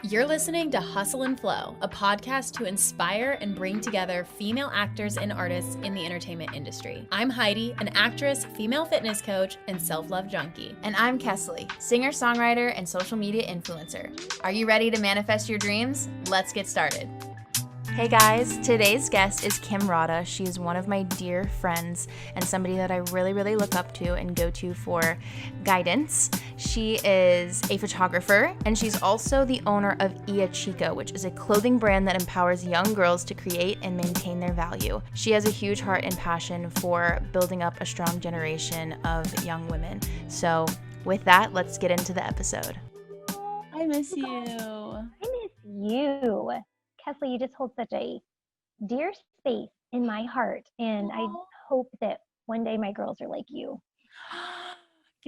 You're listening to Hustle and Flow, a podcast to inspire and bring together female actors and artists in the entertainment industry. I'm Heidi, an actress, female fitness coach, and self-love junkie. And I'm Kesley, singer-songwriter and social media influencer. Are you ready to manifest your dreams? Let's get started. Hey guys, today's guest is Kym Rodda. She is one of my dear friends and somebody that I really look up to and go to for guidance. She is a photographer and she's also the owner of Chica, which is a clothing brand that empowers young girls to create and maintain their value. She has a huge heart and passion for building up a strong generation of young women. So with that, let's get into the episode. I miss you. I miss you. Kesley, you just hold such a dear space in my heart, and I hope that one day my girls are like you.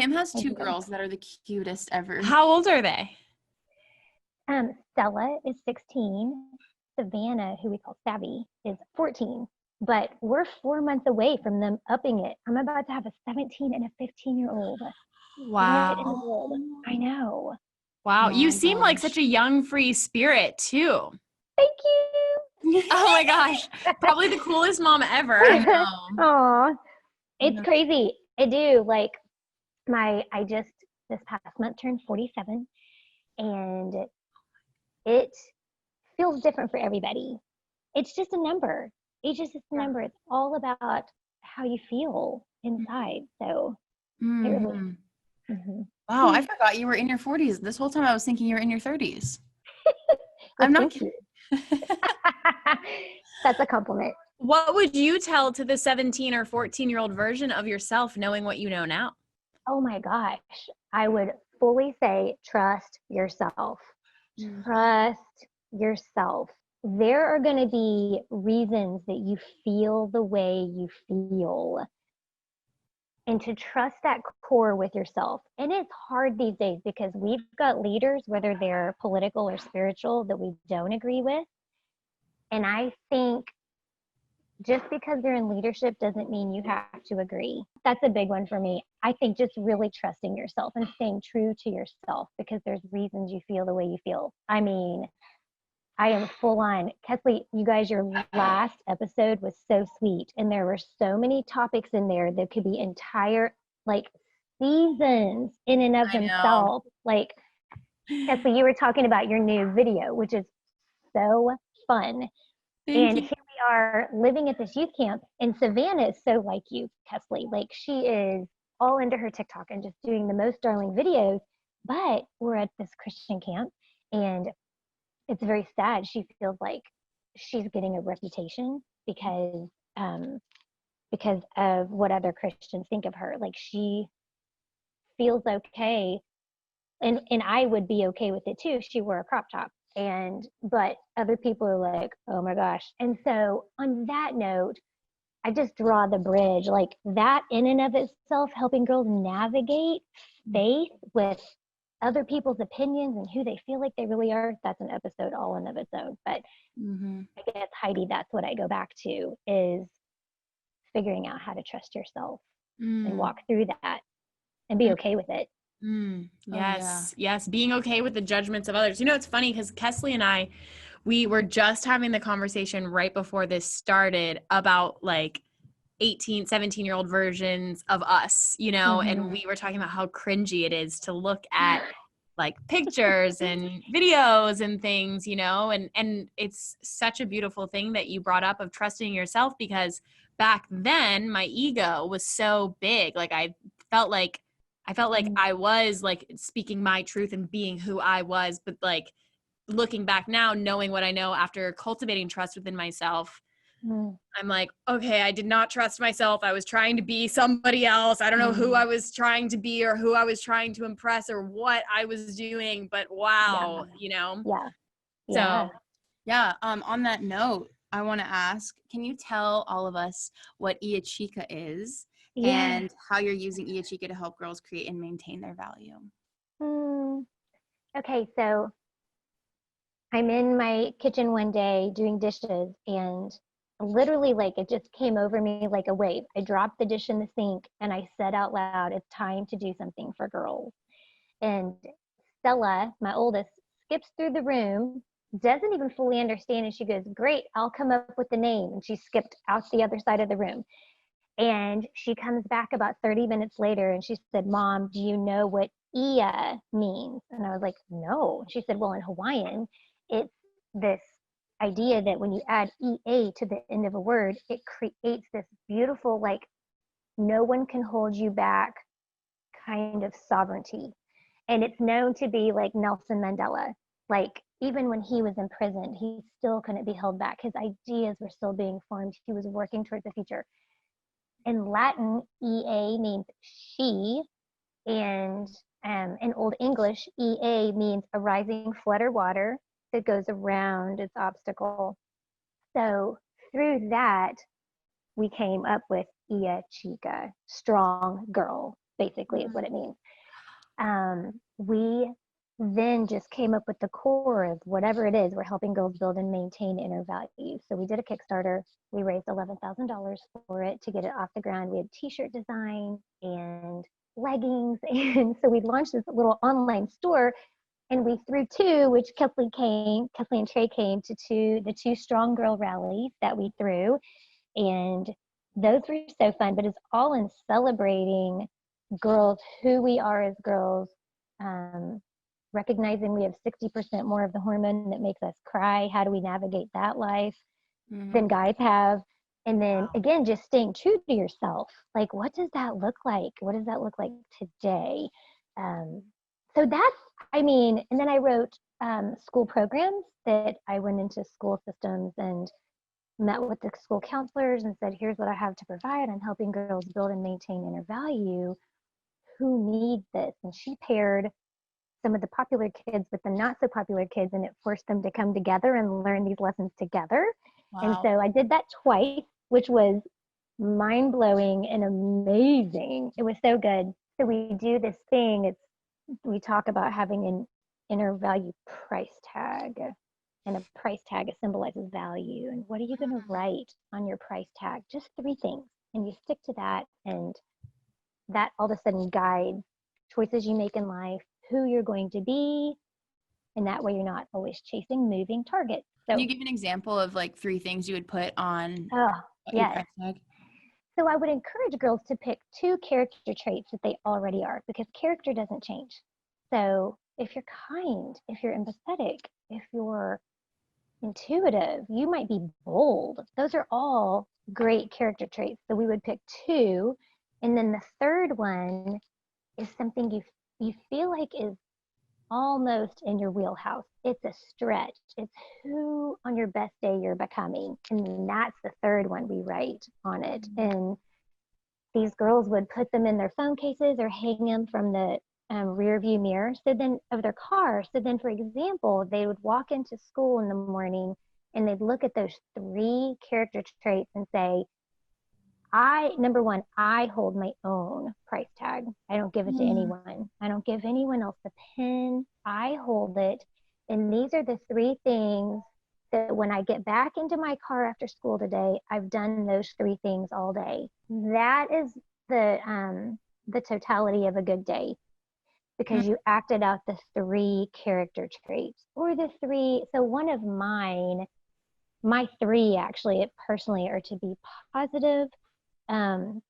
Kym has two girls that are the cutest ever. How old are they? Stella is 16. Savannah, who we call Savvy, is 14. But we're 4 months away from them upping it. I'm about to have a 17 and a 15-year-old. Wow. I know. Wow. Oh You my seem like gosh. such a young, free spirit, too. Thank you. Oh my gosh. Probably the coolest mom ever. I know. Aw, it's crazy. I do. Like, I just this past month turned 47, and it feels different for everybody. It's just a number. Age is just a number. It's all about how you feel inside. So, it really, Wow, I forgot you were in your 40s. This whole time I was thinking you were in your 30s. Well, I'm not thank kidding. you. That's a compliment. What would you tell to the 17 or 14-year-old version of yourself knowing what you know now? Oh my gosh. I would fully say trust yourself. Trust yourself. There are going to be reasons that you feel the way you feel. And to trust that core with yourself. And it's hard these days because we've got leaders, whether they're political or spiritual, that we don't agree with. And I think just because they're in leadership doesn't mean you have to agree. That's a big one for me. I think just really trusting yourself and staying true to yourself because there's reasons you feel the way you feel. I mean, I am full on. Kesley, you guys, your last episode was so sweet. And there were so many topics in there that could be entire, like, seasons in and of themselves. Like, Kesley, you were talking about your new video, which is so fun. And here we are living at this youth camp, and Savannah is so like you, Kesley. Like, she is all into her TikTok and just doing the most darling videos. But we're at this Christian camp, and it's very sad. She feels like she's getting a reputation because of what other Christians think of her. Like, she feels okay, and I would be okay with it too if she wore a crop top. But other people are like, oh my gosh. And so on that note, I just draw the bridge, like that in and of itself, helping girls navigate faith with other people's opinions and who they feel like they really are. That's an episode all in of its own. But I guess, Heidi, that's what I go back to, is figuring out how to trust yourself and walk through that and be okay with it. Yes. Being okay with the judgments of others. You know, it's funny because Kesley and I, we were just having the conversation right before this started about like 18, 17-year-old versions of us, you know, and we were talking about how cringy it is to look at like pictures and videos and things, you know, and it's such a beautiful thing that you brought up of trusting yourself, because back then my ego was so big. Like I felt like I was like speaking my truth and being who I was, but like looking back now, knowing what I know after cultivating trust within myself, I'm like, okay, I did not trust myself. I was trying to be somebody else. I don't know who I was trying to be or who I was trying to impress or what I was doing, but wow, you know? Yeah. On that note, I want to ask, can you tell all of us what Chica is and how you're using Chica to help girls create and maintain their value? Okay, so I'm in my kitchen one day doing dishes, and literally, like, it just came over me like a wave. I dropped the dish in the sink and I said out loud, it's time to do something for girls. And Stella, my oldest, skips through the room, doesn't even fully understand. And she goes, great, I'll come up with the name. And she skipped out the other side of the room. And she comes back about 30 minutes later and she said, Mom, do you know what Ia means? And I was like, no. She said, well, in Hawaiian, it's this idea that when you add EA to the end of a word, it creates this beautiful, like, no one can hold you back kind of sovereignty. And it's known to be like Nelson Mandela. Like, even when he was in prison, he still couldn't be held back. His ideas were still being formed. He was working towards the future. In Latin, EA means she, and in Old English, EA means a rising flood or water that goes around its obstacle. So through that, we came up with Ia Chica, strong girl, basically is what it means. We then just came up with the core of whatever it is we're helping girls build and maintain inner value. So we did a Kickstarter. We raised $11,000 for it to get it off the ground. We had t-shirt design and leggings. And so we launched this little online store, and we threw two, which Kathleen and Trey came to the two strong girl rallies that we threw. And those were so fun, but it's all in celebrating girls, who we are as girls, recognizing we have 60% more of the hormone that makes us cry. How do we navigate that life than guys have? And then again, just staying true to yourself. Like, what does that look like? What does that look like today? So that's, and then I wrote school programs that I went into school systems and met with the school counselors and said, here's what I have to provide. I'm helping girls build and maintain inner value. Who needs this? And she paired some of the popular kids with the not so popular kids, and it forced them to come together and learn these lessons together. Wow. And so I did that twice, which was mind-blowing and amazing. It was so good. So we do this thing, we talk about having an inner value price tag, and a price tag, it symbolizes value. And what are you going to write on your price tag? Just 3 things, and you stick to that, and that all of a sudden guides choices you make in life, who you're going to be, and that way you're not always chasing moving targets. So, can you give an example of like 3 things you would put on your price tag? So I would encourage girls to pick 2 character traits that they already are, because character doesn't change. So if you're kind, if you're empathetic, if you're intuitive, you might be bold. Those are all great character traits. So we would pick 2. And then the third one is something you feel like is almost in your wheelhouse. It's a stretch. It's who on your best day you're becoming. And that's the third one we write on it. And these girls would put them in their phone cases or hang them from the rear view mirror of their car. So then, for example, they would walk into school in the morning and they'd look at those 3 character traits and say, number 1, I hold my own price tag. I don't give it to anyone. I don't give anyone else the pen. I hold it. And these are the 3 things that when I get back into my car after school today, I've done those 3 things all day. That is the totality of a good day, because you acted out the 3 character traits, or the 3. So one of my 3 actually personally are to be positive,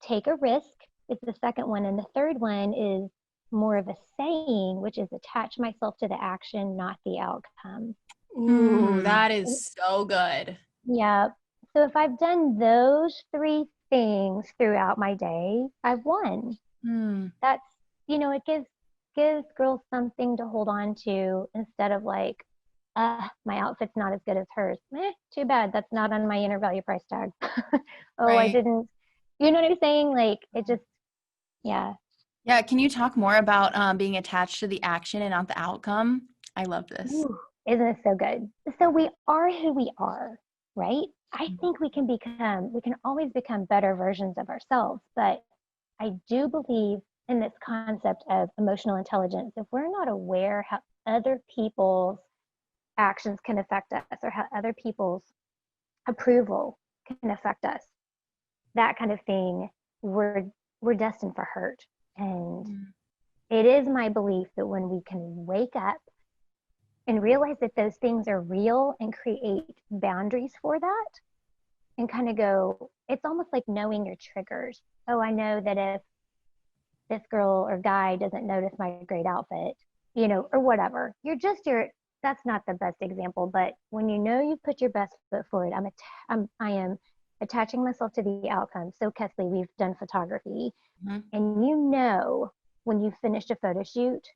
take a risk is the second one, and the third one is more of a saying, which is attach myself to the action, not the outcome. Ooh, that is so good. Yeah. So if I've done those 3 things throughout my day, I've won. That's, it gives girls something to hold on to, instead of like, my outfit's not as good as hers. Too bad. That's not on my inner value price tag. Right. I didn't. You know what I'm saying? Like, it just, yeah. Yeah. Can you talk more about being attached to the action and not the outcome? I love this. Ooh, isn't it so good? So we are who we are, right? I think we can always become better versions of ourselves. But I do believe in this concept of emotional intelligence. If we're not aware how other people's actions can affect us, or how other people's approval can affect us, that kind of thing, we're destined for hurt. And it is my belief that when we can wake up and realize that those things are real and create boundaries for that, and kind of go, it's almost like knowing your triggers. Oh, I know that if this girl or guy doesn't notice my great outfit, or whatever, that's not the best example, but when you know you've put your best foot forward, I am attaching myself to the outcome. So Kesley, we've done photography, and when you finished a photo shoot,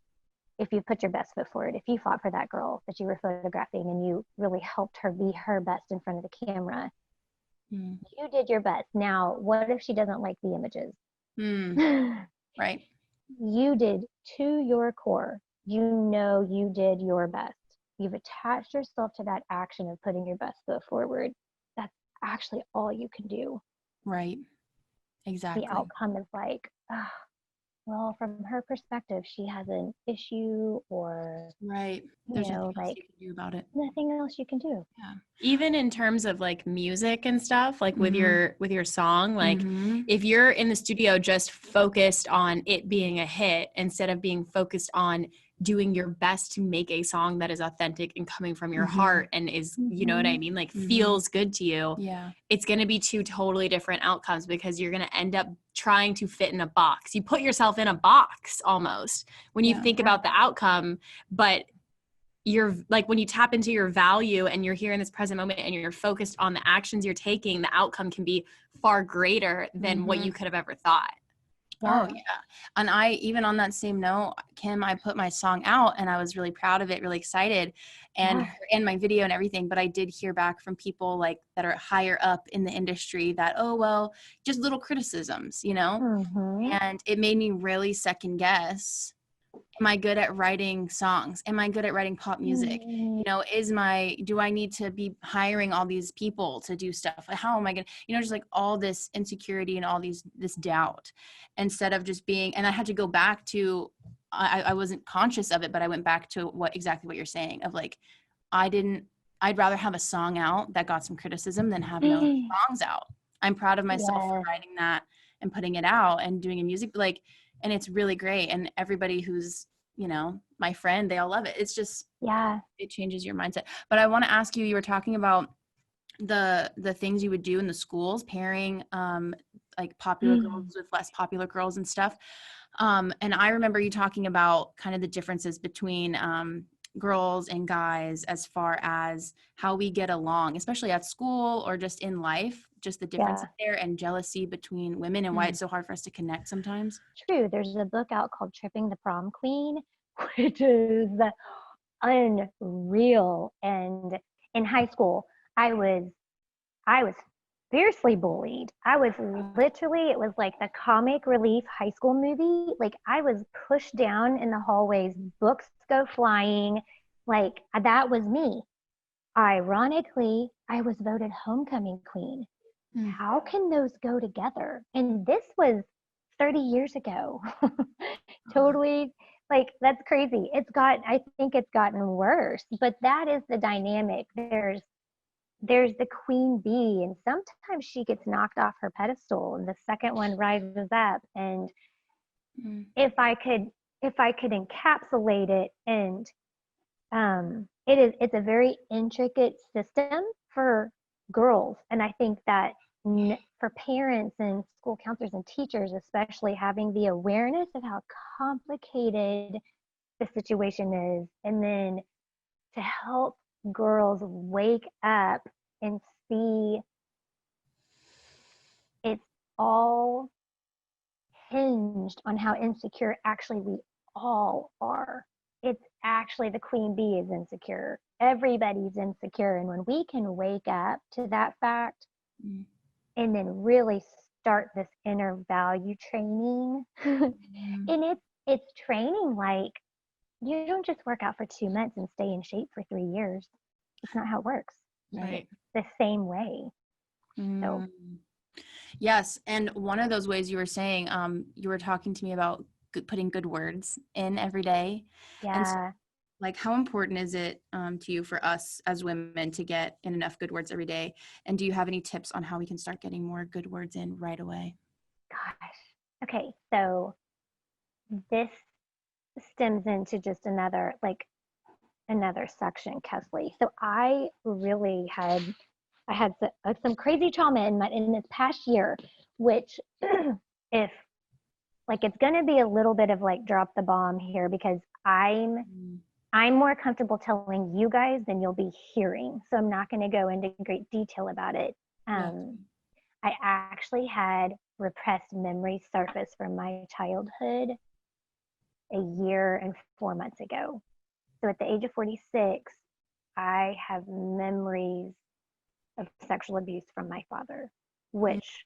if you put your best foot forward, if you fought for that girl that you were photographing and you really helped her be her best in front of the camera, you did your best. Now, what if she doesn't like the images? Right. You did to your core. You did your best. You've attached yourself to that action of putting your best foot forward. That's actually all you can do. Right. Exactly. The outcome is like, well, from her perspective, she has an issue, or right. There's nothing else you can do about it. Nothing else you can do. Yeah. Even in terms of like music and stuff, like with your song, like if you're in the studio just focused on it being a hit instead of being focused on doing your best to make a song that is authentic and coming from your heart and is, you know what I mean? Like feels good to you. Yeah. It's going to be two totally different outcomes because you're going to end up trying to fit in a box. You put yourself in a box almost when you think about the outcome, but you're like, when you tap into your value and you're here in this present moment and you're focused on the actions you're taking, the outcome can be far greater than what you could have ever thought. Oh yeah. And I, even on that same note, Kym, I put my song out and I was really proud of it, really excited, and my video and everything. But I did hear back from people like that are higher up in the industry that, oh, well, just little criticisms, and it made me really second guess. Am I good at writing songs? Am I good at writing pop music? Do I need to be hiring all these people to do stuff? How am I going to, just like all this insecurity and all this doubt, instead of just being, and I had to go back to, I wasn't conscious of it, but I went back to exactly what you're saying of like, I'd rather have a song out that got some criticism than have no songs out. I'm proud of myself for writing that and putting it out and doing a music, like, and it's really great. And everybody who's, my friend, they all love it. It's just, it changes your mindset. But I want to ask you, you were talking about the things you would do in the schools, pairing like popular girls with less popular girls and stuff. And I remember you talking about kind of the differences between girls and guys as far as how we get along, especially at school or just in life, just the difference there, and jealousy between women and why it's so hard for us to connect sometimes. True. There's a book out called Tripping the Prom Queen, which is unreal. And in high school, I was fiercely bullied. I was literally, it was like the comic relief high school movie. Like, I was pushed down in the hallways, books go flying. Like, that was me. Ironically, I was voted homecoming queen. How can those go together? And this was 30 years ago. Totally, like, that's crazy. I think it's gotten worse, but that is the dynamic. There's the queen bee, and sometimes she gets knocked off her pedestal and the second one rises up. And if I could encapsulate it, and it's a very intricate system for girls. And I think that for parents and school counselors and teachers, especially, having the awareness of how complicated the situation is, and then to help girls wake up and see it's all hinged on how insecure actually we all are. It's actually, the queen bee is insecure. Everybody's insecure. And when we can wake up to that fact and then really start this inner value training, and it's training like, you don't just work out for 2 months and stay in shape for 3 years. It's not how it works. Right. It's the same way. So. Yes. And one of those ways you were saying, you were talking to me about putting good words in every day. Yeah. And so, like, how important is it to you, for us as women, to get in enough good words every day? And do you have any tips on how we can start getting more good words in right away? Gosh. Okay. So this stems into just another another section, Kesley. So I really had some crazy trauma in this past year, which if like it's going to be a little bit of like drop the bomb here because I'm more comfortable telling you guys than you'll be hearing. So I'm not going to go into great detail about it. I actually had repressed memories surface from my childhood a year and 4 months ago. So at the age of 46, I have memories of sexual abuse from my father, which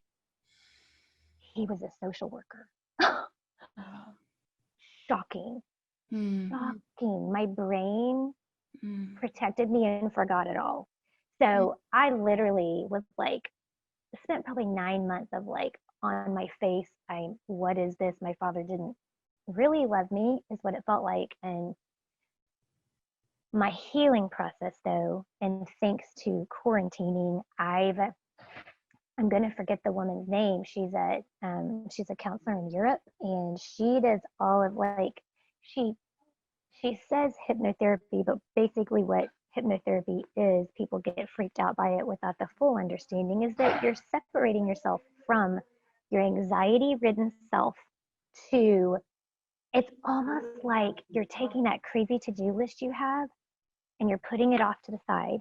he was a social worker. Shocking. Shocking. My brain protected me and forgot it all. So I literally was like, spent probably 9 months of like on my face. What is this? My father didn't really love me, is what it felt like. And my healing process, though, and thanks to quarantining, I'm going to forget the woman's name. She's a counselor in Europe, and she does all of like she says hypnotherapy, but basically what hypnotherapy is, people get freaked out by it without the full understanding, is that you're separating yourself from your anxiety-ridden self to, it's almost like you're taking that crazy to-do list you have and you're putting it off to the side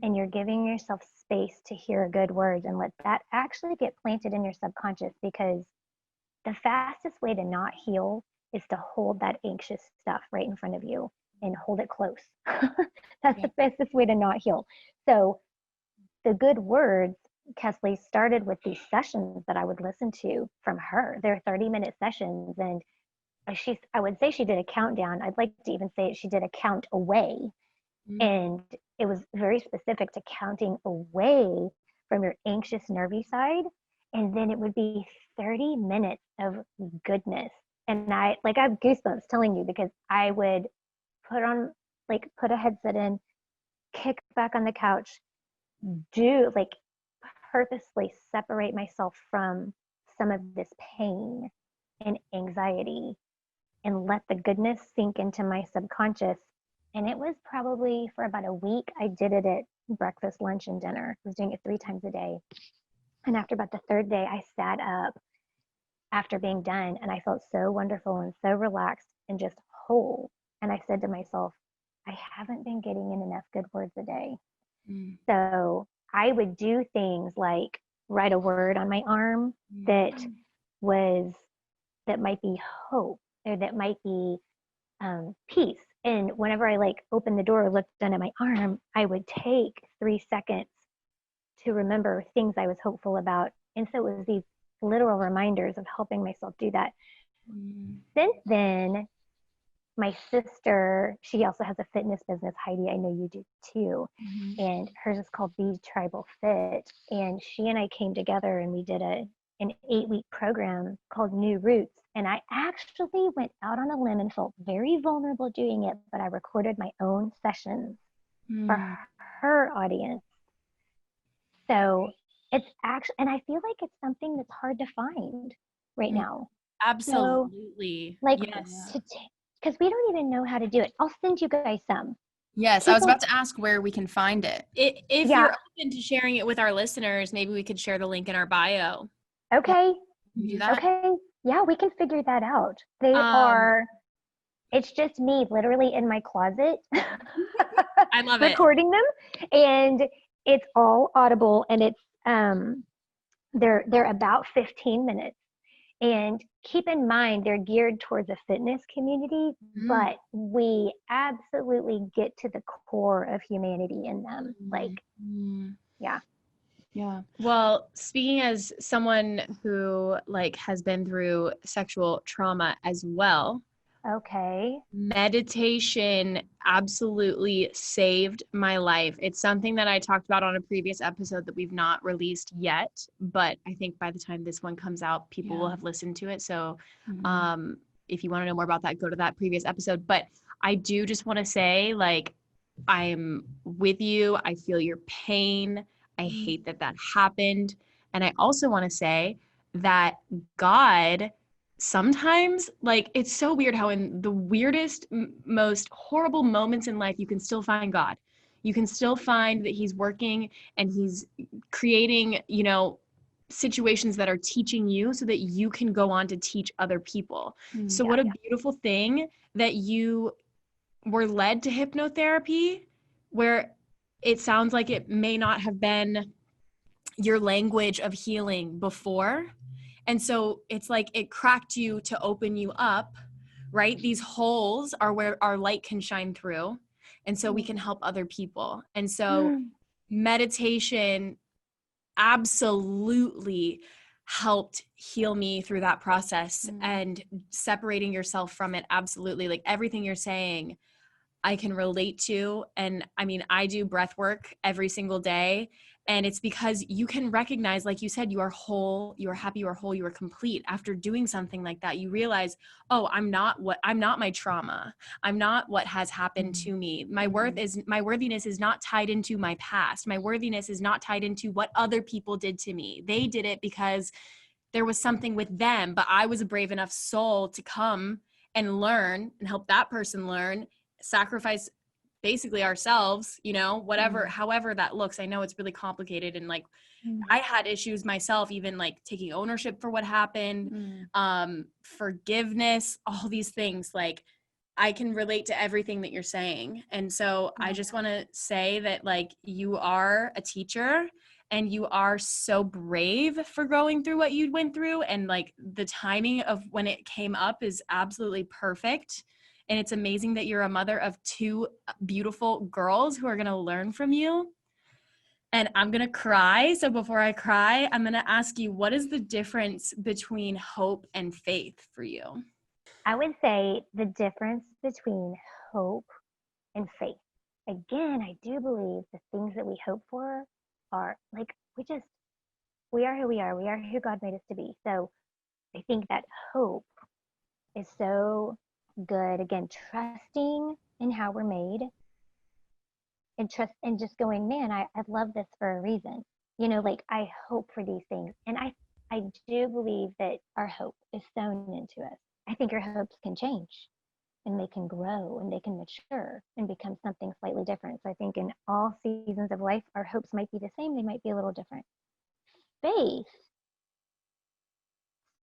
and you're giving yourself space to hear good words and let that actually get planted in your subconscious, because the fastest way to not heal is to hold that anxious stuff right in front of you and hold it close. That's the fastest way to not heal. So the good words, Kesley, started with these sessions that I would listen to from her. They're 30-minute sessions, and I would say she did a countdown. I'd like to even say she did a count away. And it was very specific to counting away from your anxious, nervy side. And then it would be 30 minutes of goodness. And I have goosebumps telling you, because I would put a headset in, kick back on the couch, purposely separate myself from some of this pain and anxiety and let the goodness sink into my subconscious. And it was probably for about a week. I did it at breakfast, lunch, and dinner. I was doing it 3 times a day. And after about the 3rd day, I sat up after being done, and I felt so wonderful and so relaxed and just whole. And I said to myself, I haven't been getting in enough good words a day. So I would do things like write a word on my arm that might be hope, or that might be peace. And whenever I opened the door or looked down at my arm, I would take 3 seconds to remember things I was hopeful about. And so it was these literal reminders of helping myself do that. Since then, my sister, she also has a fitness business, Heidi, I know you do too. And hers is called Be Tribal Fit. And she and I came together and we did an 8-week program called New Roots. And I actually went out on a limb and felt very vulnerable doing it, but I recorded my own sessions for her audience. So it's actually, and I feel like it's something that's hard to find right now. Absolutely. So, yes. Because we don't even know how to do it. I'll send you guys some. Yes, I was about to ask where we can find it. If you're open to sharing it with our listeners, maybe we could share the link in our bio. Okay. Can you do that? Okay. Yeah, we can figure that out. They are, it's just me literally in my closet. I love it. Recording them. And it's all audible, and it's, they're about 15 minutes. And keep in mind, they're geared towards a fitness community, but we absolutely get to the core of humanity in them. Yeah. Well, speaking as someone who has been through sexual trauma as well. Okay. Meditation absolutely saved my life. It's something that I talked about on a previous episode that we've not released yet, but I think by the time this one comes out, people will have listened to it. So if you want to know more about that, go to that previous episode. But I do just want to say, I'm with you. I feel your pain. I hate that happened. And I also want to say that God sometimes, like, it's so weird how in the weirdest, most horrible moments in life, you can still find God. You can still find that he's working and he's creating, you know, situations that are teaching you so that you can go on to teach other people. So what a beautiful thing that you were led to hypnotherapy, where it sounds like it may not have been your language of healing before. And so it's like it cracked you to open you up, right? These holes are where our light can shine through. And so we can help other people. And so meditation absolutely helped heal me through that process, and separating yourself from it. Absolutely. Like everything you're saying, I can relate to. And I mean, I do breath work every single day. And it's because you can recognize, like you said, you are whole, you are happy, you are whole, you are complete. After doing something like that, you realize, oh, I'm not my trauma. I'm not what has happened to me. My worthiness is not tied into my past. My worthiness is not tied into what other people did to me. They did it because there was something with them, but I was a brave enough soul to come and learn and help that person learn, sacrifice basically ourselves, you know, whatever, however that looks. I know it's really complicated. And like, I had issues myself, even like taking ownership for what happened, forgiveness, all these things. Like, I can relate to everything that you're saying. And so I just want to say that, like, you are a teacher and you are so brave for going through what you went through. And like the timing of when it came up is absolutely perfect. And it's amazing that you're a mother of 2 beautiful girls who are going to learn from you. And I'm going to cry. So before I cry, I'm going to ask you, what is the difference between hope and faith for you? I would say the difference between hope and faith. Again, I do believe the things that we hope for are like, we are who we are. We are who God made us to be. So I think that hope is so good. Again, trusting in how we're made, and trust and just going, man, I love this for a reason. You know, like I hope for these things. And I do believe that our hope is sown into us. I think our hopes can change and they can grow and they can mature and become something slightly different. So I think in all seasons of life, our hopes might be the same, they might be a little different. Faith.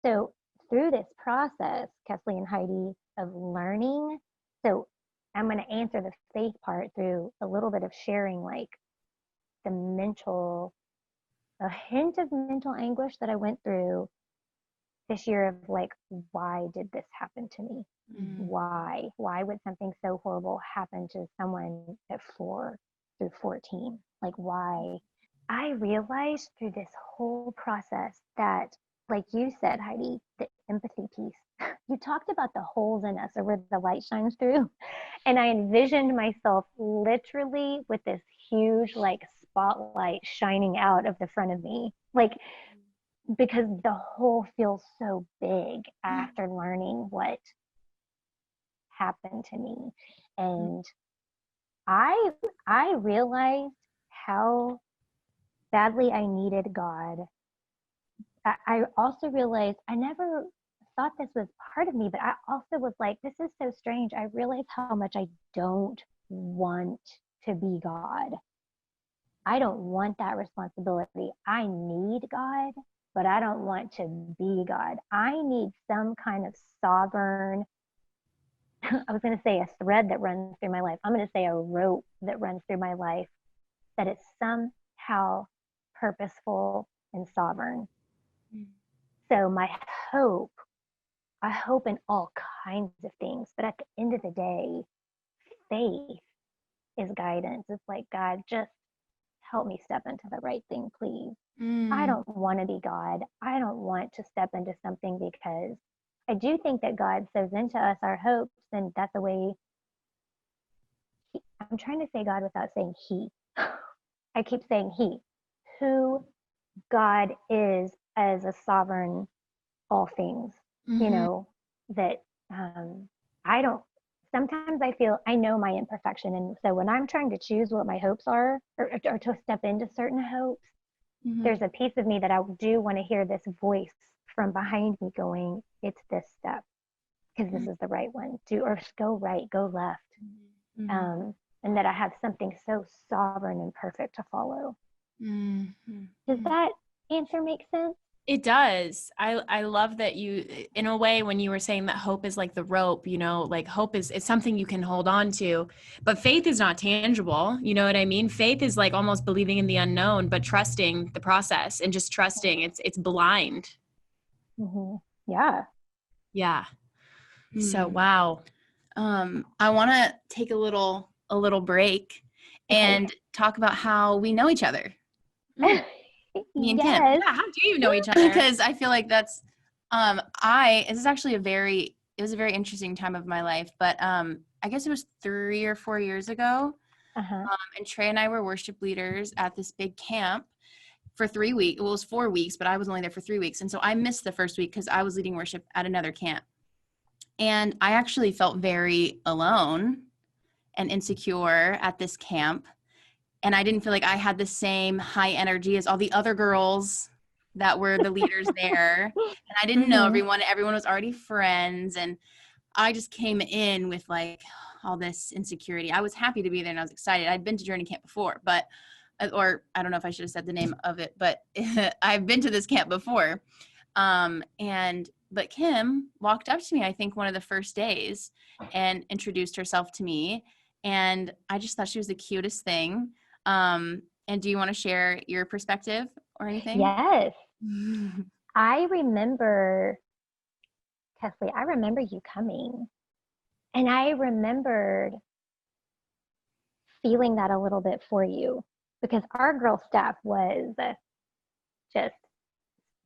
So through this process, Kesley and Heidi, of learning, so I'm going to answer the faith part through a little bit of sharing, like a hint of mental anguish that I went through this year of like, why did this happen to me? Why would something so horrible happen to someone at 4 through 14? Like, why? I realized through this whole process that, like you said, Heidi, the empathy piece, you talked about the holes in us or where the light shines through. And I envisioned myself literally with this huge like spotlight shining out of the front of me. Like, because the hole feels so big after learning what happened to me. And I realized how badly I needed God. I also realized I never thought this was part of me, but I also was like, this is so strange. I realized how much I don't want to be God. I don't want that responsibility. I need God, but I don't want to be God. I need some kind of sovereign, I was going to say a thread that runs through my life. I'm going to say a rope that runs through my life, that is somehow purposeful and sovereign. So my hope, I hope in all kinds of things, but at the end of the day, faith is guidance. It's like, God, just help me step into the right thing, please. I don't want to be God. I don't want to step into something, because I do think that God sows into us our hopes, and that's a way. I'm trying to say God without saying he. I keep saying he, who God is as a sovereign all things, you know, that I don't, sometimes I feel I know my imperfection. And so when I'm trying to choose what my hopes are, or to step into certain hopes, there's a piece of me that I do want to hear this voice from behind me going, it's this step because this is the right one. Or go right, go left. And that I have something so sovereign and perfect to follow. Does that answer make sense? It does. I love that you, in a way, when you were saying that hope is like the rope, you know, like hope is, it's something you can hold on to, but faith is not tangible. You know what I mean? Faith is like almost believing in the unknown, but trusting the process and just trusting. It's blind. Yeah. Yeah. So, wow. I want to take a little break and talk about how we know each other. Me and Kym. Yeah, how do you know each other? Because I feel like that's this is actually it was a very interesting time of my life, but I guess it was 3 or 4 years ago. And Trey and I were worship leaders at this big camp for 3 weeks. Well, it was 4 weeks, but I was only there for 3 weeks. And so I missed the first week because I was leading worship at another camp. And I actually felt very alone and insecure at this camp. And I didn't feel like I had the same high energy as all the other girls that were the leaders there. And I didn't know everyone. Everyone was already friends. And I just came in with like all this insecurity. I was happy to be there and I was excited. I'd been to Journey Camp before, or I don't know if I should have said the name of it, but I've been to this camp before. But Kym walked up to me, I think one of the first days, and introduced herself to me. And I just thought she was the cutest thing. And do you want to share your perspective or anything? Yes. I remember, Kesley, I remember you coming. And I remembered feeling that a little bit for you because our girl staff was just,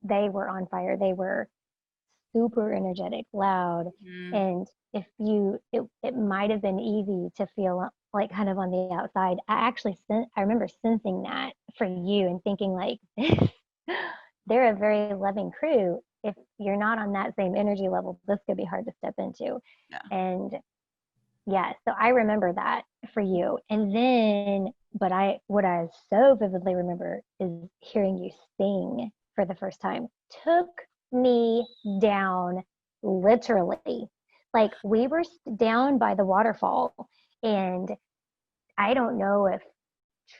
they were on fire. They were super energetic, loud. And it might have been easy to feel like kind of on the outside. I remember sensing that for you and thinking like, they're a very loving crew. If you're not on that same energy level, this could be hard to step into. Yeah. And yeah, so I remember that for you. And then, what I so vividly remember is hearing you sing for the first time. Took me down literally. Like we were down by the waterfall and I don't know if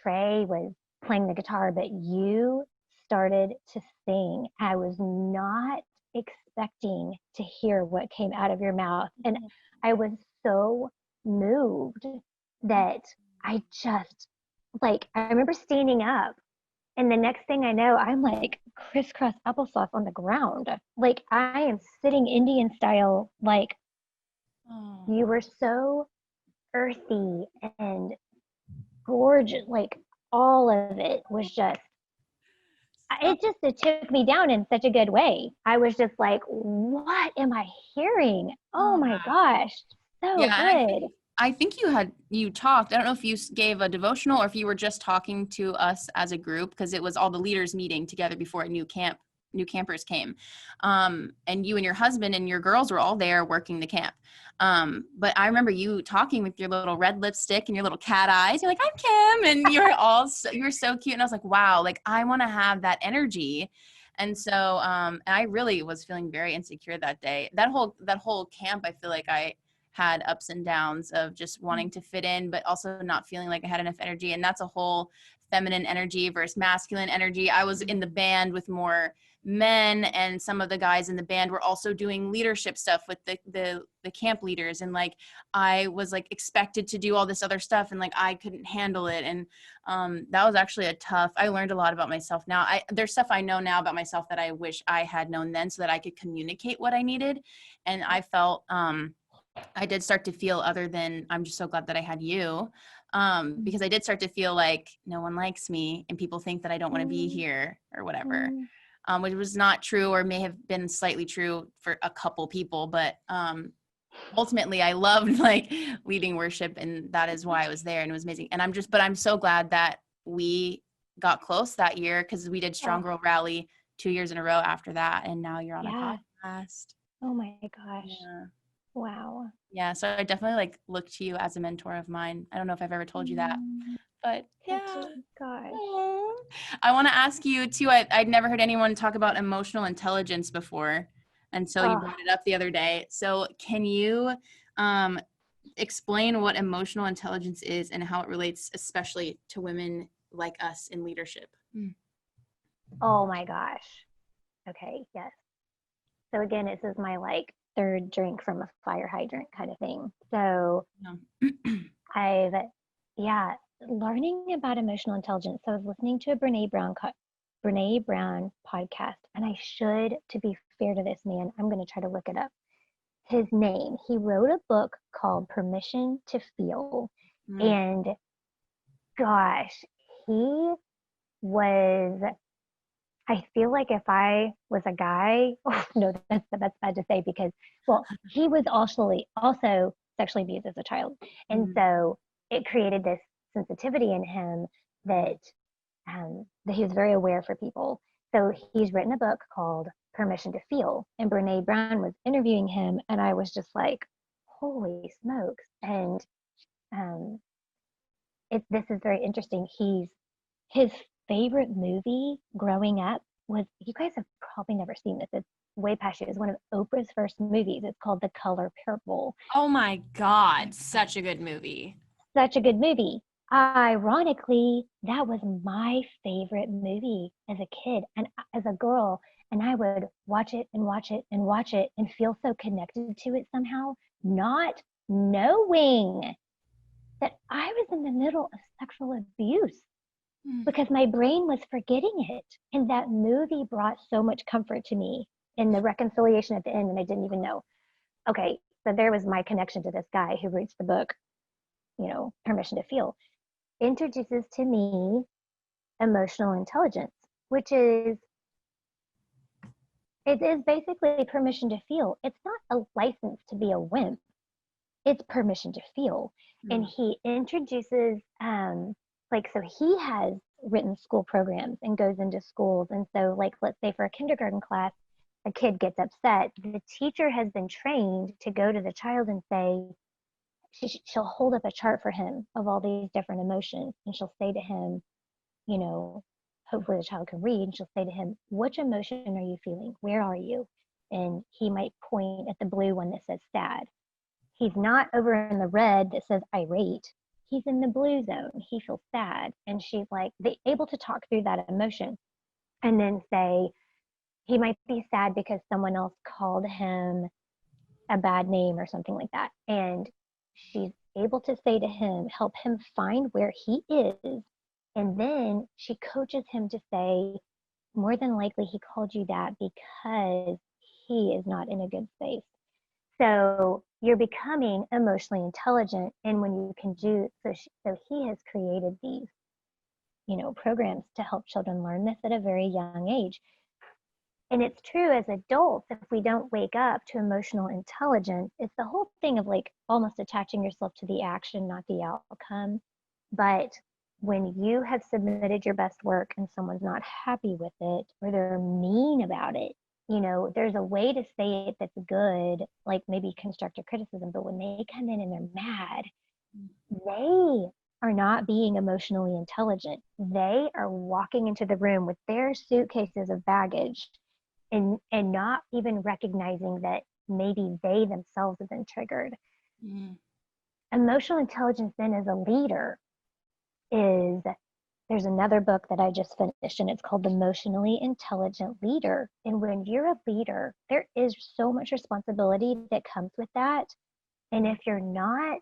Trey was playing the guitar, but you started to sing. I was not expecting to hear what came out of your mouth. And I was so moved that I just, like, I remember standing up. And the next thing I know, I'm like crisscross applesauce on the ground. Like I am sitting Indian style, like you were so earthy and gorgeous. Like all of it was just, it took me down in such a good way. I was just like, what am I hearing? Oh my gosh. So good. I think you talked, I don't know if you gave a devotional or if you were just talking to us as a group, because it was all the leaders meeting together before a new campers came. And you and your husband and your girls were all there working the camp. But I remember you talking with your little red lipstick and your little cat eyes. You're like, I'm Kym. And you were so cute. And I was like, wow, like I want to have that energy. And so, and I really was feeling very insecure that day. That whole camp, I feel like I had ups and downs of just wanting to fit in, but also not feeling like I had enough energy. And that's a whole feminine energy versus masculine energy. I was in the band with more men, and some of the guys in the band were also doing leadership stuff with the camp leaders. And like, I was like expected to do all this other stuff and like, I couldn't handle it. And that was actually I learned a lot about myself now. There's stuff I know now about myself that I wish I had known then so that I could communicate what I needed. And I felt, I did start to feel, other than I'm just so glad that I had you, because I did start to feel like no one likes me and people think that I don't want to be here or whatever, which was not true, or may have been slightly true for a couple people. But ultimately I loved like leading worship, and that is why I was there, and it was amazing. And I'm so glad that we got close that year, because we did Strong Girl Rally 2 years in a row after that. And now you're on a podcast. Oh my gosh. Yeah. Wow. Yeah. So I definitely like look to you as a mentor of mine. I don't know if I've ever told you that, But yeah. Oh, gosh. Aw. I want to ask you too. I'd never heard anyone talk about emotional intelligence before until you Oh, brought it up the other day. So can you explain what emotional intelligence is and how it relates especially to women like us in leadership? oh my gosh. Okay, yes. So again, this is my like third drink from a fire hydrant kind of thing. So Yeah. I've, yeah, learning about emotional intelligence. So I was listening to a Brene Brown podcast, and I should, to be fair to this man, I'm going to try to look it up. His name. He wrote a book called Permission to Feel, and gosh, he was. I feel like if I was a guy, oh, no, that's bad to say because, well, he was also sexually abused as a child, and so it created this sensitivity in him that that he was very aware for people. So he's written a book called Permission to Feel, and Brene Brown was interviewing him, and I was just like, holy smokes! And um, this is very interesting. His favorite movie growing up was, you guys have probably never seen this. It's way past you. It's one of Oprah's first movies. It's called The Color Purple. Oh my God, such a good movie. Such a good movie. Ironically, that was my favorite movie as a kid and as a girl. And I would watch it and watch it and watch it and feel so connected to it somehow, not knowing that I was in the middle of sexual abuse because my brain was forgetting it. And that movie brought so much comfort to me in the reconciliation at the end, and I didn't even know. Okay, so there was my connection to this guy who reads the book, Permission to Feel, introduces to me emotional intelligence, which is, it is basically permission to feel. It's not a license to be a wimp. It's permission to feel. And he introduces, so he has written school programs and goes into schools. And so, like, let's say for a kindergarten class, a kid gets upset. The teacher has been trained to go to the child and say, she'll hold up a chart for him of all these different emotions. And she'll say to him, hopefully the child can read, and she'll say to him, which emotion are you feeling? Where are you? And he might point at the blue one that says sad. He's not over in the red that says irate. He's in the blue zone. He feels sad. And she's like, they able to talk through that emotion and then say, he might be sad because someone else called him a bad name or something like that. And she's able to say to him, help him find where he is. And then she coaches him to say, more than likely he called you that because he is not in a good space. So you're becoming emotionally intelligent. And when you can so he has created these, programs to help children learn this at a very young age. And it's true as adults, if we don't wake up to emotional intelligence, it's the whole thing of like almost attaching yourself to the action, not the outcome. But when you have submitted your best work and someone's not happy with it or they're mean about it, there's a way to say it that's good, like maybe constructive criticism, but when they come in and they're mad, they are not being emotionally intelligent. They are walking into the room with their suitcases of baggage and not even recognizing that maybe they themselves have been triggered. Emotional intelligence then as a leader there's another book that I just finished, and it's called The Emotionally Intelligent Leader. And when you're a leader, there is so much responsibility that comes with that. And if you're not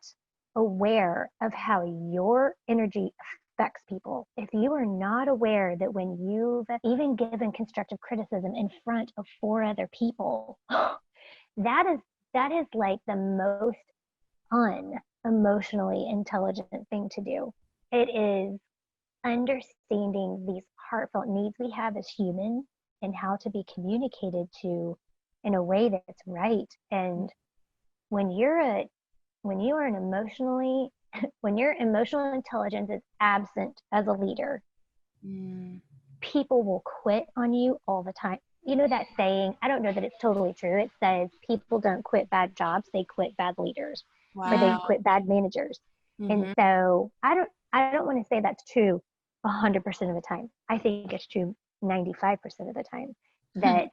aware of how your energy affects people, if you are not aware that when you've even given constructive criticism in front of 4 other people, that is like the most unemotionally intelligent thing to do. It is understanding these heartfelt needs we have as humans and how to be communicated to in a way that's right. And when your emotional intelligence is absent as a leader, people will quit on you all the time. You know that saying, I don't know that it's totally true. It says people don't quit bad jobs, they quit bad leaders. Or they quit bad managers. And so I I don't want to say that's true 100% of the time. I think it's true 95% of the time that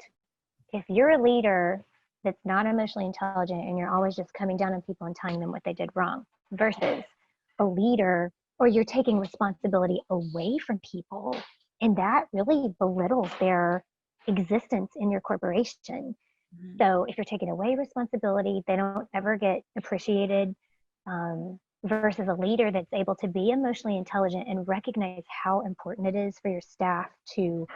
if you're a leader that's not emotionally intelligent and you're always just coming down on people and telling them what they did wrong versus a leader, or you're taking responsibility away from people, and that really belittles their existence in your corporation. So if you're taking away responsibility, they don't ever get appreciated. Versus a leader that's able to be emotionally intelligent and recognize how important it is for your staff to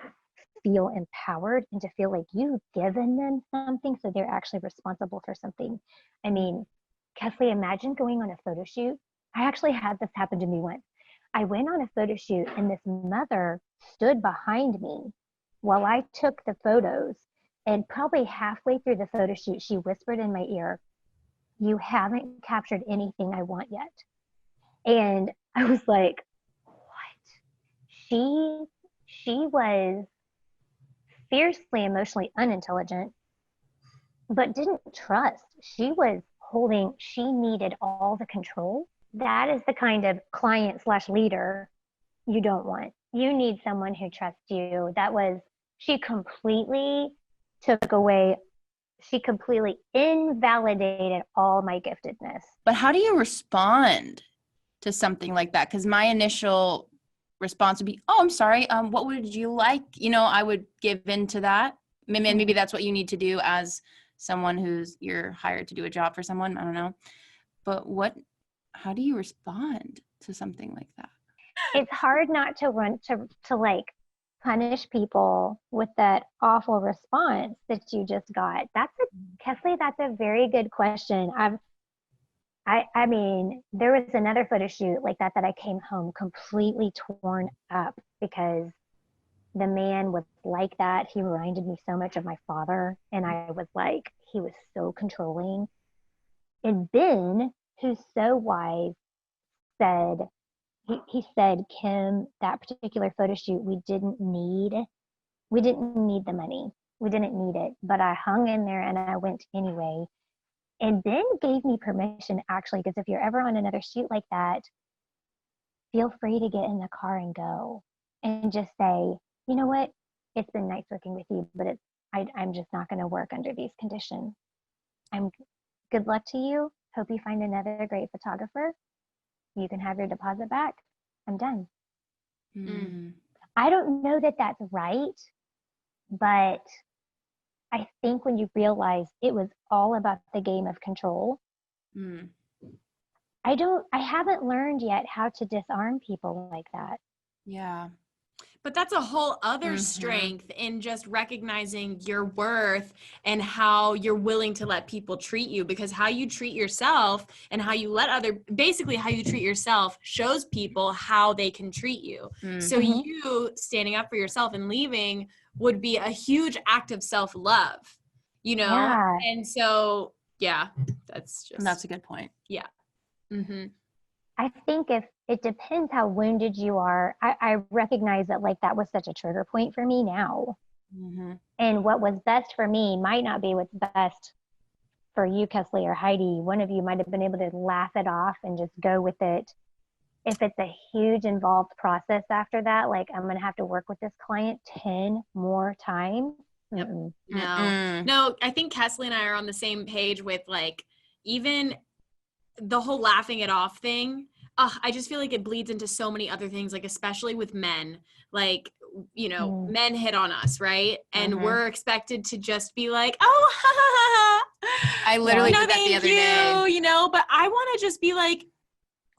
feel empowered and to feel like you've given them something, so they're actually responsible for something. I mean, Kesley, imagine going on a photo shoot. I actually had this happen to me once. I went on a photo shoot and this mother stood behind me while I took the photos, and probably halfway through the photo shoot, she whispered in my ear, "You haven't captured anything I want yet." And I was like, what? She was fiercely emotionally unintelligent, but didn't trust. She needed all the control. That is the kind of client / leader you don't want. You need someone who trusts you. She completely invalidated all my giftedness. But how do you respond to something like that? Because my initial response would be, "Oh, I'm sorry. What would you like?" I would give in to that. Maybe that's what you need to do as someone you're hired to do a job for someone. I don't know. But how do you respond to something like that? It's hard not to run to like punish people with that awful response that you just got. Kesley, that's a very good question. I mean, there was another photo shoot like that I came home completely torn up because the man was like that. He reminded me so much of my father. And I was like, he was so controlling. And Ben, who's so wise, said, he said, "Kym, that particular photo shoot, we didn't need the money. We didn't need it. But I hung in there and I went anyway." And Ben gave me permission, actually, because if you're ever on another shoot like that, feel free to get in the car and go and just say, "You know what? It's been nice working with you, but I'm just not going to work under these conditions. Good luck to you. Hope you find another great photographer. You can have your deposit back. I'm done." Mm-hmm. I don't know that that's right, but I think when you realize it was all about the game of control, I haven't learned yet how to disarm people like that. Yeah. But that's a whole other strength in just recognizing your worth and how you're willing to let people treat you, because how you treat yourself and how you basically how you treat yourself shows people how they can treat you. So you standing up for yourself and leaving would be a huge act of self-love, Yeah. And so, yeah, that's a good point. Yeah. I think if it depends how wounded you are, I recognize that like that was such a trigger point for me now. And what was best for me might not be what's best for you, Kesley or Heidi. One of you might have been able to laugh it off and just go with it. If it's a huge involved process after that, like I'm going to have to work with this client 10 more times. Yep. No, I think Kesley and I are on the same page with like, even the whole laughing it off thing. I just feel like it bleeds into so many other things, like especially with men, like, men hit on us, right? And we're expected to just be like, "Oh, ha, ha, ha, ha." I literally did that the other day. But I want to just be like,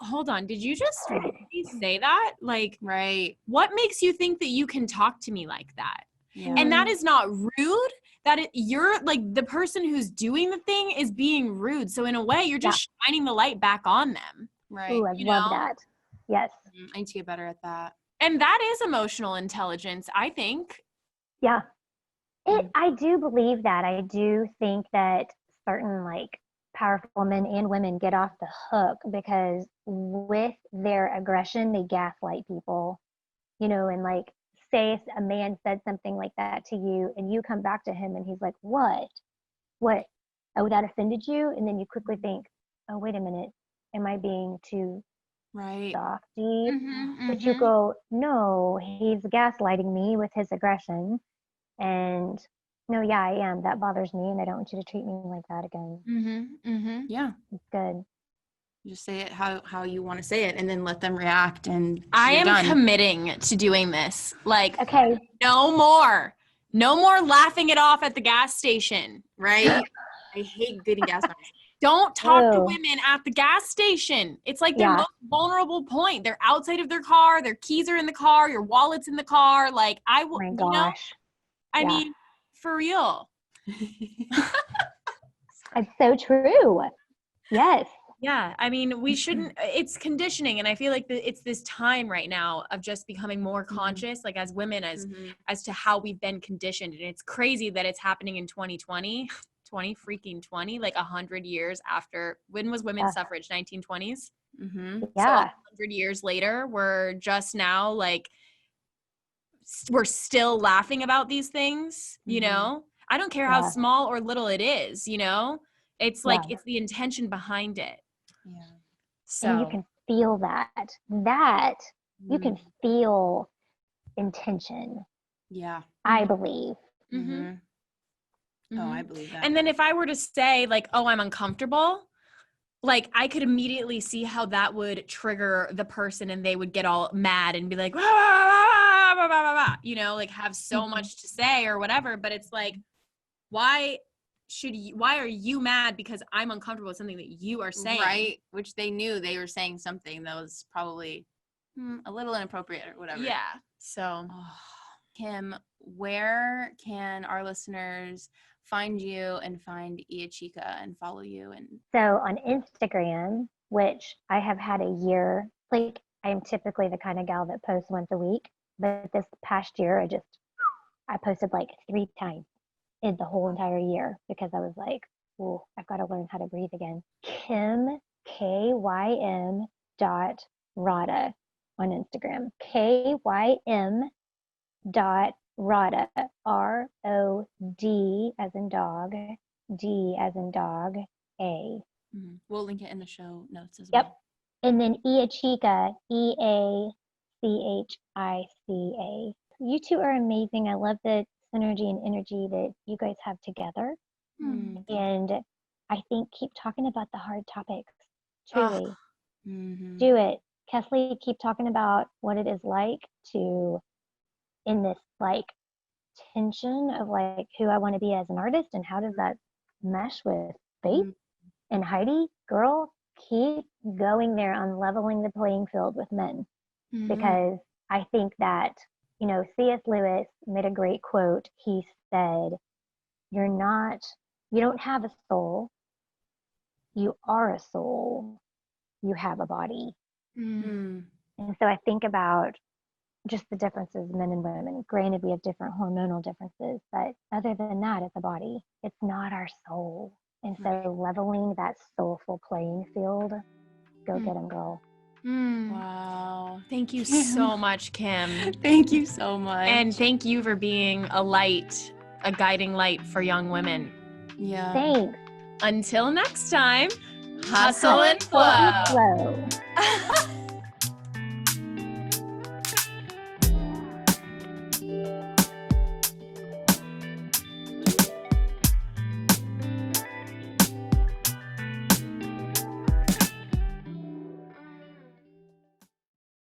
hold on, did you just really say that? Like, right. What makes you think that you can talk to me like that? Yeah. And that is not rude. You're like, the person who's doing the thing is being rude. So in a way, you're just shining the light back on them. Right. Ooh, I love that. Yes. I need to get better at that. And that is emotional intelligence, I think. Yeah. I do believe that. I do think that certain like powerful men and women get off the hook because with their aggression, they gaslight people, and like, say a man said something like that to you and you come back to him and he's like, what? Oh, that offended you? And then you quickly think, oh, wait a minute. Am I being too Right. softy. Mm-hmm, But you go, no, he's gaslighting me with his aggression. And no, yeah, I am. That bothers me, and I don't want you to treat me like that again. Yeah. It's good. Just say it how you want to say it, and then let them react. And I you're am done. committing to doing this. Like, Okay. no more laughing it off at the gas station. Right? I hate getting gas money. Don't talk to Ew. women at the gas station. It's like their Yeah. most vulnerable point. They're outside of their car. Their keys are in the car. Your wallet's in the car. Like, I will, My you know, gosh. I Yeah. mean, for real. It's so true. Yes. Yeah. I mean, we shouldn't, it's conditioning. And I feel like it's this time right now of just becoming more conscious, like as women, as to how we've been conditioned. And it's crazy that it's happening in 2020, 20 freaking 20, like 100 years after, when was women's suffrage? 1920s? Yeah. So 100 years later, we're just now like, we're still laughing about these things, you know? I don't care how small or little it is, you know? It's like, it's the intention behind it. Yeah. So And you can feel that. You can feel intention. Yeah. I believe. Oh, I believe that. And then if I were to say like, oh, I'm uncomfortable, like I could immediately see how that would trigger the person and they would get all mad and be like, "Rah, rah, rah, rah, rah, rah," you know, like have so much to say or whatever. But it's like, why are you mad because I'm uncomfortable with something that you are saying? Right. Which they knew they were saying something that was probably a little inappropriate or whatever. Yeah. So Kym, where can our listeners find you and find Chica and follow you? And So on Instagram, which I have had a year, like I am typically the kind of gal that posts once a week, but this past year I posted like 3 times in the whole entire year because I was like, oh, I've got to learn how to breathe again. Kym, Kym .Rodda on Instagram. KYM .Rodda, ROD as in dog, D as in dog, A. We'll link it in the show notes as Yep. well. And then Chica, EACHICA. You two are amazing. I love the synergy and energy that you guys have together. And I think keep talking about the hard topics. Truly. Do it. Kesley, keep talking about what it is like to, in this like tension of like who I want to be as an artist and how does that mesh with faith. And Heidi, girl, keep going there on leveling the playing field with men. Because I think that, you know, C.S. Lewis made a great quote. He said, you don't have a soul. You are a soul. You have a body. And so I think about just the differences men and women. Granted, we have different hormonal differences, but other than that, it's a body. It's not our soul. And so leveling that soulful playing field, go get them, girl. Wow. Thank you so much, Kym. Thank you so much. And thank you for being a guiding light for young women. Yeah. Thanks. Until next time, Hustle and flow. Flow.